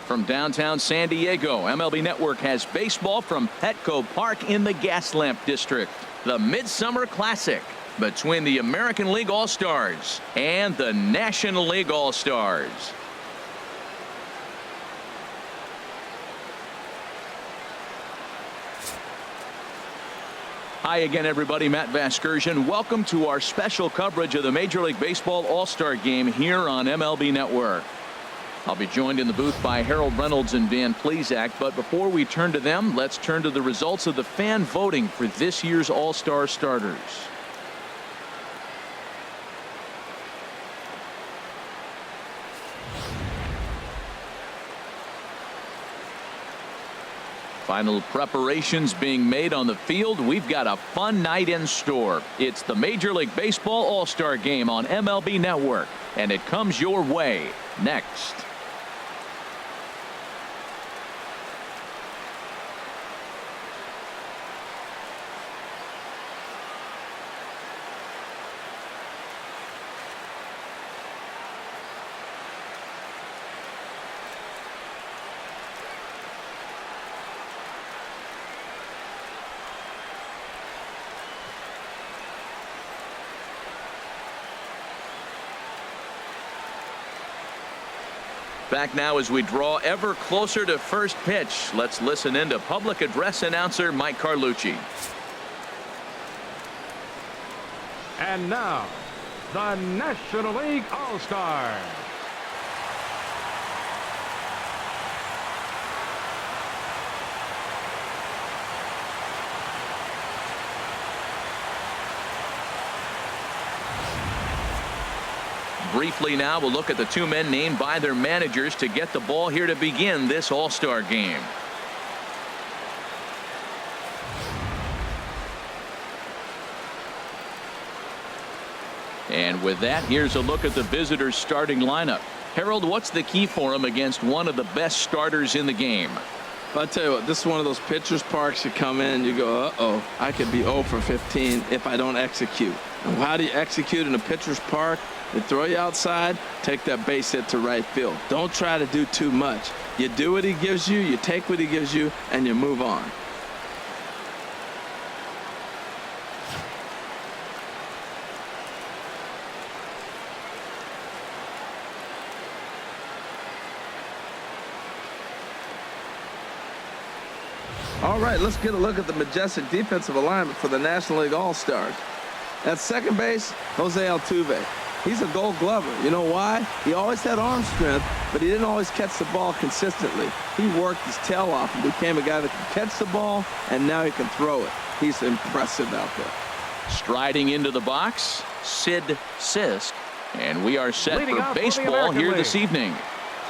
From downtown San Diego, MLB Network has baseball from Petco Park in the Gaslamp District. The Midsummer Classic between the American League All-Stars and the National League All-Stars. Hi again, everybody. Matt Vasgersian. Welcome to our special coverage of the Major League Baseball All-Star Game here on MLB Network. I'll be joined in the booth by Harold Reynolds and Dan Plesac, but before we turn to them, let's turn to the results of the fan voting for this year's All-Star starters. Final preparations being made on the field. We've got a fun night in store. It's the Major League Baseball All-Star Game on MLB Network, and it comes your way next. Back now as we draw ever closer to first pitch. Let's listen in to public address announcer Mike Carlucci. And now, the National League All-Stars. Briefly now, we'll look at the two men named by their managers to get the ball here to begin this All-Star game. And with that, here's a look at the visitors' starting lineup. Harold, what's the key for them against one of the best starters in the game? I'll tell you what, this is one of those pitcher's parks you come in and you go, uh-oh, I could be 0 for 15 if I don't execute. And how do you execute in a pitcher's park? They throw you outside, take that base hit to right field. Don't try to do too much. You do what he gives you, you take what he gives you, and you move on. All right, let's get a look at the majestic defensive alignment for the National League All-Stars. At second base, Jose Altuve. He's a Gold Glover. You know why? He always had arm strength, but he didn't always catch the ball consistently. He worked his tail off and became a guy that can catch the ball, and now he can throw it. He's impressive out there. Striding into the box, Sid Sisk. And we are set Leading for baseball here this evening.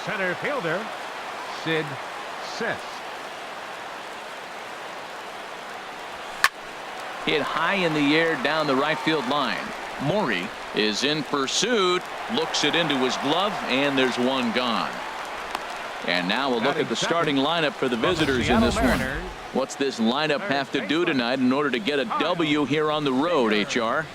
Center fielder, Sid Sisk. Hit high in the air down the right field line. Maury is in pursuit, looks it into his glove, and there's one gone. And now we'll look at the starting lineup for the visitors in this one. What's this lineup have to do tonight in order to get a W here on the road, HR?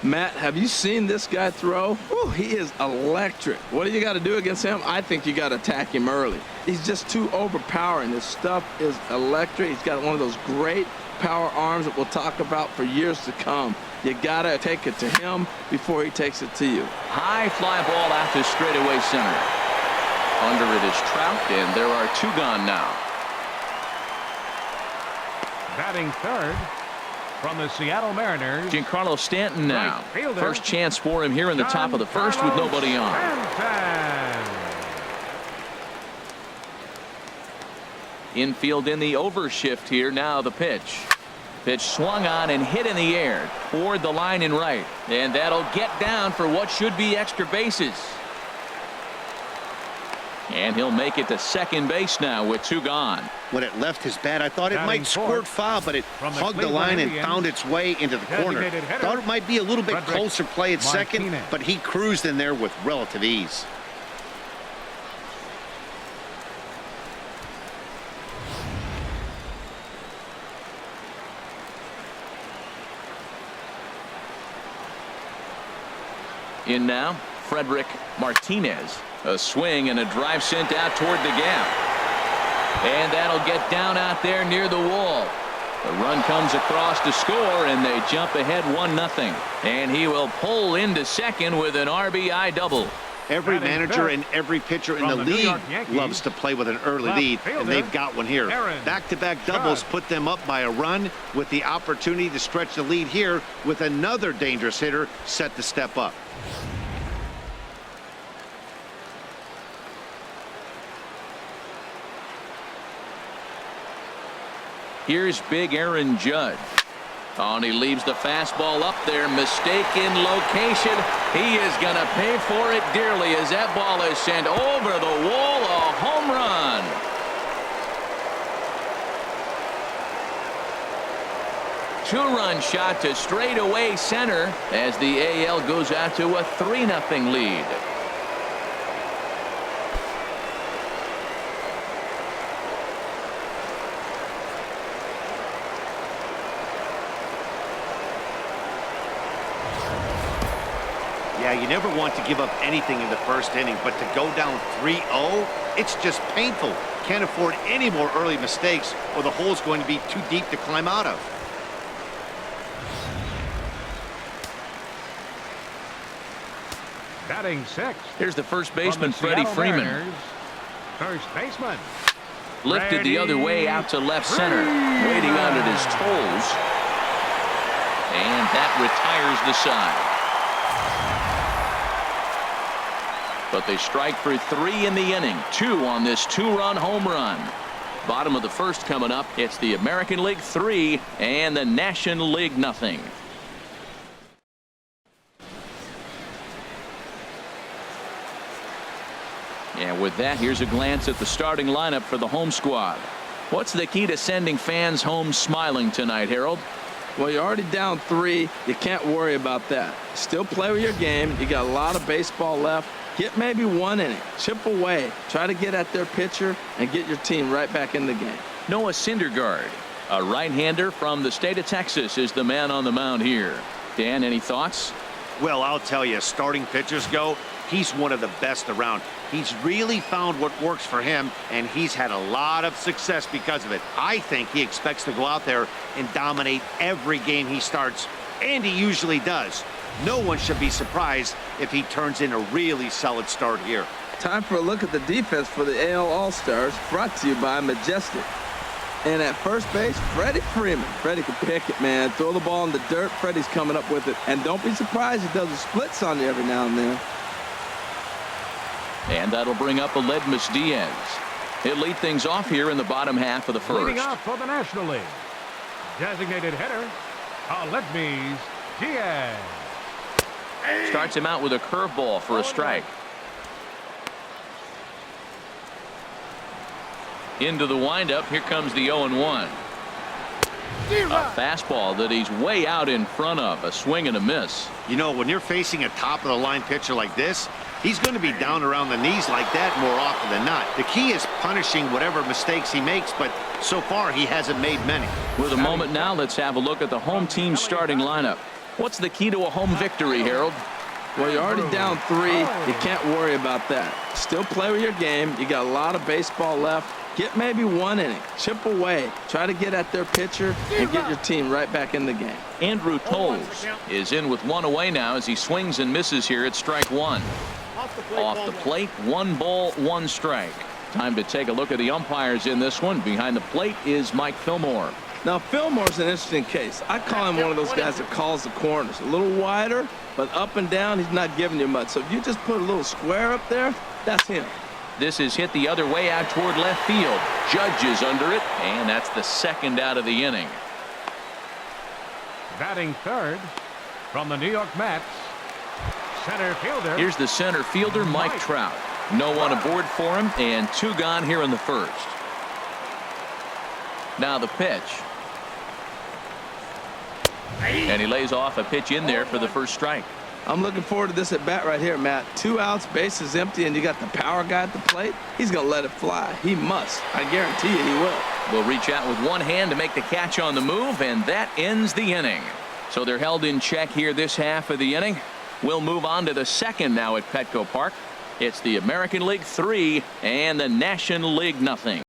Matt, have you seen this guy throw? Whew, he is electric. What do you got to do against him? I think you got to attack him early. He's just too overpowering. His stuff is electric. He's got one of those great power arms that we'll talk about for years to come. You got to take it to him before he takes it to you. High fly ball out to straightaway center. Under it is Trout, and there are two gone now. Batting third from the Seattle Mariners, Giancarlo Stanton now. Right fielder, First chance for him here in the top of the first with nobody on. Stanton. Infield in the overshift here. Now the pitch. Pitch swung on and hit in the air toward the line and right. And that'll get down for what should be extra bases. And he'll make it to second base now with two gone. When it left his bat, I thought it might squirt foul, but it hugged the line and found its way into the corner. Thought it might be a little bit closer play at second, but he cruised in there with relative ease. In now, Frederick Martinez. A swing and a drive sent out toward the gap. And that'll get down out there near the wall. The run comes across to score, and they jump ahead 1-0. And he will pull into second with an RBI double. Every manager and every pitcher in the league loves to play with an early lead, and they've got one here. Back-to-back doubles put them up by a run with the opportunity to stretch the lead here with another dangerous hitter set to step up. Here's big Aaron Judge. Oh, and he leaves the fastball up there. Mistaken location. He is going to pay for it dearly as that ball is sent over the wall. A home run. Two-run shot to straightaway center as the AL goes out to a 3-0 lead. Yeah, you never want to give up anything in the first inning, but to go down 3-0, it's just painful. Can't afford any more early mistakes, or the hole's going to be too deep to climb out of. Batting sixth. Here's the first baseman, Freddie Freeman. Mariners, first baseman. Lifted the other way out to left center, waiting out at his toes. And that retires the side. But they strike for 3 in the inning. 2 on this 2-run home run. Bottom of the first coming up. It's the American League 3 and the National League 0. And with that, here's a glance at the starting lineup for the home squad. What's the key to sending fans home smiling tonight, Harold? Well, you're already down 3. You can't worry about that. Still play with your game. You got a lot of baseball left. Get maybe 1 inning. Chip away. Try to get at their pitcher and get your team right back in the game. Noah Syndergaard, a right-hander from the state of Texas, is the man on the mound here. Dan, any thoughts? Well, I'll tell you, as starting pitchers go, he's one of the best around. He's really found what works for him, and he's had a lot of success because of it. I think he expects to go out there and dominate every game he starts, and he usually does. No one should be surprised if he turns in a really solid start here. Time for a look at the defense for the AL All-Stars, brought to you by Majestic. And at first base, Freddie Freeman. Freddie can pick it, man. Throw the ball in the dirt. Freddie's coming up with it. And don't be surprised he does the splits on you every now and then. And that'll bring up Aledmus Diaz. He'll lead things off here in the bottom half of the first. Leading off for the National League, designated hitter, Aledmus Diaz. Starts him out with a curveball for a strike. Into the windup. Here comes the 0-1. A fastball that he's way out in front of. A swing and a miss. You know, when you're facing a top-of-the-line pitcher like this, he's going to be down around the knees like that more often than not. The key is punishing whatever mistakes he makes, but so far he hasn't made many. With a moment now, let's have a look at the home team starting lineup. What's the key to a home victory, Harold? Well, you're already down 3. You can't worry about that. Still play with your game. You got a lot of baseball left. Get maybe 1 inning. Chip away. Try to get at their pitcher and get your team right back in the game. Andrew Toles is in with 1 away now as he swings and misses here at strike 1. Off the plate, 1 ball, 1 strike. Time to take a look at the umpires in this one. Behind the plate is Mike Fillmore. Now, Fillmore's an interesting case. I call him one of those guys that calls the corners. A little wider, but up and down, he's not giving you much. So if you just put a little square up there, that's him. This is hit the other way out toward left field. Judge is under it, and that's the second out of the inning. Batting third from the New York Mets, center fielder. Here's the center fielder, Mike Trout. No one aboard for him, and 2 gone here in the first. Now the pitch. And he lays off a pitch in there for the first strike. I'm looking forward to this at bat right here, Matt. 2 outs, bases empty, and you got the power guy at the plate. He's going to let it fly. He must. I guarantee you he will. Will reach out with 1 hand to make the catch on the move, and that ends the inning. So they're held in check here this half of the inning. We'll move on to the second now at Petco Park. It's the American League 3 and the National League 0.